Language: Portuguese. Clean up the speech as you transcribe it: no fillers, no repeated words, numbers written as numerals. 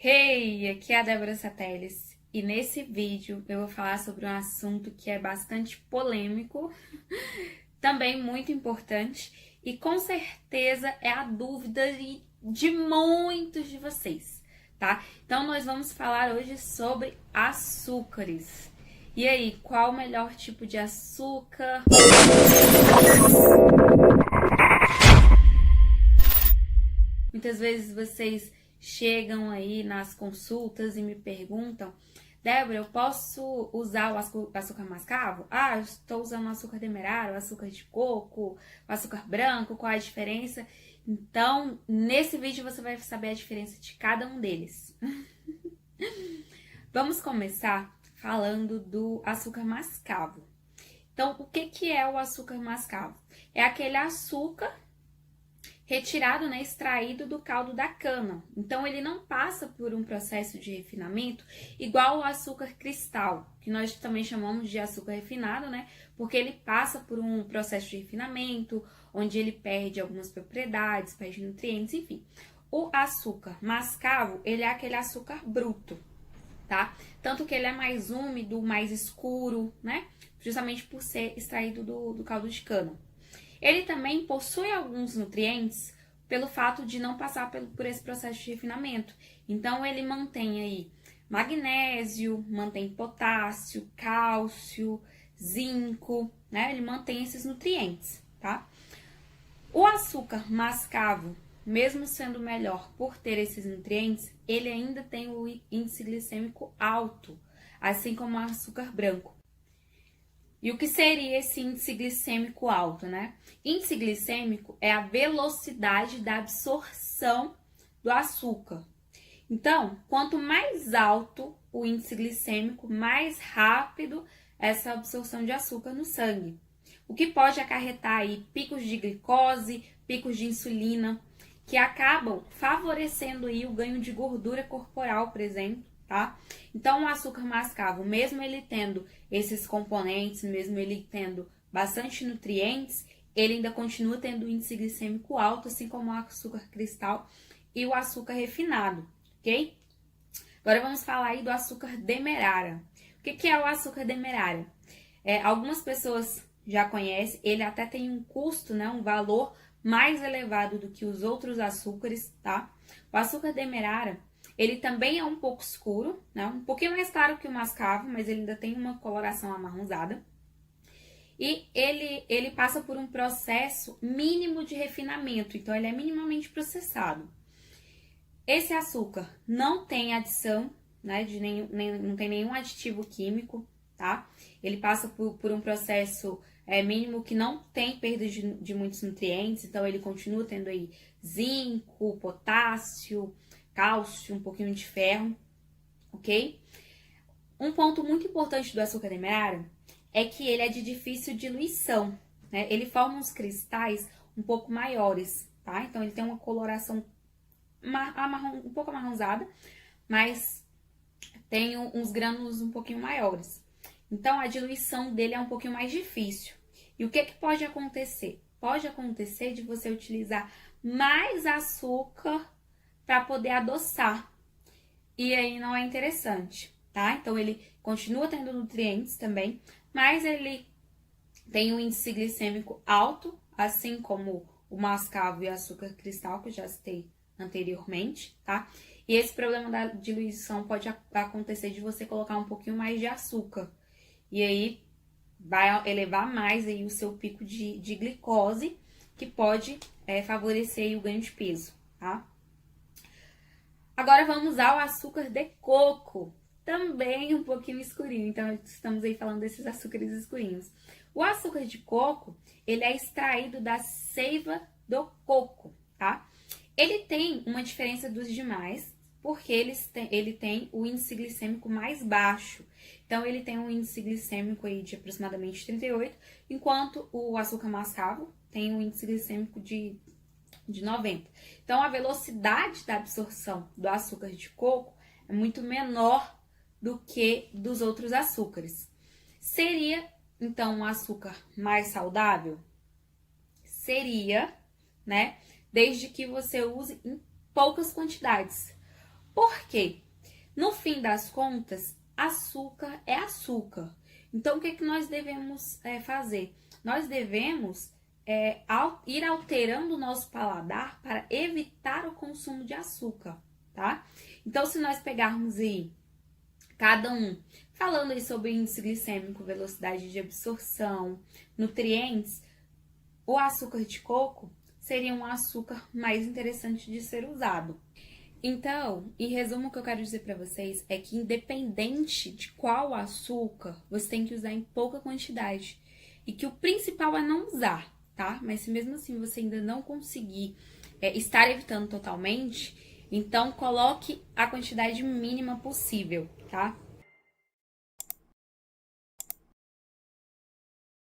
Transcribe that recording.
Hey, aqui é a Débora Sateles e nesse vídeo eu vou falar sobre um assunto que é bastante polêmico, também muito importante e com certeza é a dúvida de muitos de vocês, tá? Então nós vamos falar hoje sobre açúcares. E aí, qual o melhor tipo de açúcar? Muitas vezes vocês chegam aí nas consultas e me perguntam: Débora, eu posso usar o açúcar mascavo? Ah, eu estou usando o açúcar demerara, o açúcar de coco, o açúcar branco, qual é a diferença? Então, nesse vídeo você vai saber a diferença de cada um deles. Vamos começar falando do açúcar mascavo. Então, o que é o açúcar mascavo? É aquele açúcar retirado, né, extraído do caldo da cana. Então, ele não passa por um processo de refinamento igual o açúcar cristal, que nós também chamamos de açúcar refinado, né? Porque ele passa por um processo de refinamento, onde ele perde algumas propriedades, perde nutrientes, enfim. O açúcar mascavo, ele é aquele açúcar bruto, tá? Tanto que ele é mais úmido, mais escuro, né? Justamente por ser extraído do caldo de cana. Ele também possui alguns nutrientes pelo fato de não passar por esse processo de refinamento. Então, ele mantém aí magnésio, mantém potássio, cálcio, zinco, né? Ele mantém esses nutrientes, tá? O açúcar mascavo, mesmo sendo melhor por ter esses nutrientes, ele ainda tem o índice glicêmico alto, assim como o açúcar branco. E o que seria esse índice glicêmico alto, né? Índice glicêmico é a velocidade da absorção do açúcar. Então, quanto mais alto o índice glicêmico, mais rápido essa absorção de açúcar no sangue. O que pode acarretar aí picos de glicose, picos de insulina, que acabam favorecendo aí o ganho de gordura corporal, por exemplo, tá? Então, o açúcar mascavo, mesmo ele tendo esses componentes, mesmo ele tendo bastante nutrientes, ele ainda continua tendo índice glicêmico alto, assim como o açúcar cristal e o açúcar refinado, ok? Agora vamos falar aí do açúcar demerara. O que é o açúcar demerara? Algumas pessoas já conhecem, ele até tem um custo, né, um valor mais elevado do que os outros açúcares, tá? O açúcar demerara, ele também é um pouco escuro, né? Um pouquinho mais claro que o mascavo, mas ele ainda tem uma coloração amarronzada. E ele passa por um processo mínimo de refinamento, então ele é minimamente processado. Esse açúcar não tem adição, né? Não tem nenhum aditivo químico, tá? Ele passa por um processo mínimo que não tem perda de muitos nutrientes, então ele continua tendo aí zinco, potássio, cálcio, um pouquinho de ferro, ok? Um ponto muito importante do açúcar demerara é que ele é de difícil diluição, né? Ele forma uns cristais um pouco maiores, tá? Então ele tem uma coloração um pouco amarronzada, mas tem uns grânulos um pouquinho maiores. Então a diluição dele é um pouquinho mais difícil. E o que pode acontecer? Pode acontecer de você utilizar mais açúcar para poder adoçar. E aí não é interessante, tá? Então ele continua tendo nutrientes também, mas ele tem um índice glicêmico alto, assim como o mascavo e o açúcar cristal, que eu já citei anteriormente, tá? E esse problema da diluição pode acontecer de você colocar um pouquinho mais de açúcar. E aí vai elevar mais aí o seu pico de glicose, que pode favorecer aí o ganho de peso, tá? Agora vamos ao açúcar de coco, também um pouquinho escurinho, então estamos aí falando desses açúcares escurinhos. O açúcar de coco, ele é extraído da seiva do coco, tá? Ele tem uma diferença dos demais, porque ele tem o índice glicêmico mais baixo. Então, ele tem um índice glicêmico aí de aproximadamente 38, enquanto o açúcar mascavo tem um índice glicêmico de 90. Então, a velocidade da absorção do açúcar de coco é muito menor do que dos outros açúcares. Seria, então, um açúcar mais saudável? Seria, né? Desde que você use em poucas quantidades. Por quê? No fim das contas, açúcar é açúcar. Então, o que nós devemos fazer? Nós devemos ir alterando o nosso paladar para evitar o consumo de açúcar, tá? Então, se nós pegarmos aí cada um falando aí sobre índice glicêmico, velocidade de absorção, nutrientes, o açúcar de coco seria um açúcar mais interessante de ser usado. Então, em resumo, o que eu quero dizer para vocês é que independente de qual açúcar, você tem que usar em pouca quantidade. E que o principal é não usar, tá? Mas se mesmo assim você ainda não conseguir estar evitando totalmente, então coloque a quantidade mínima possível, tá?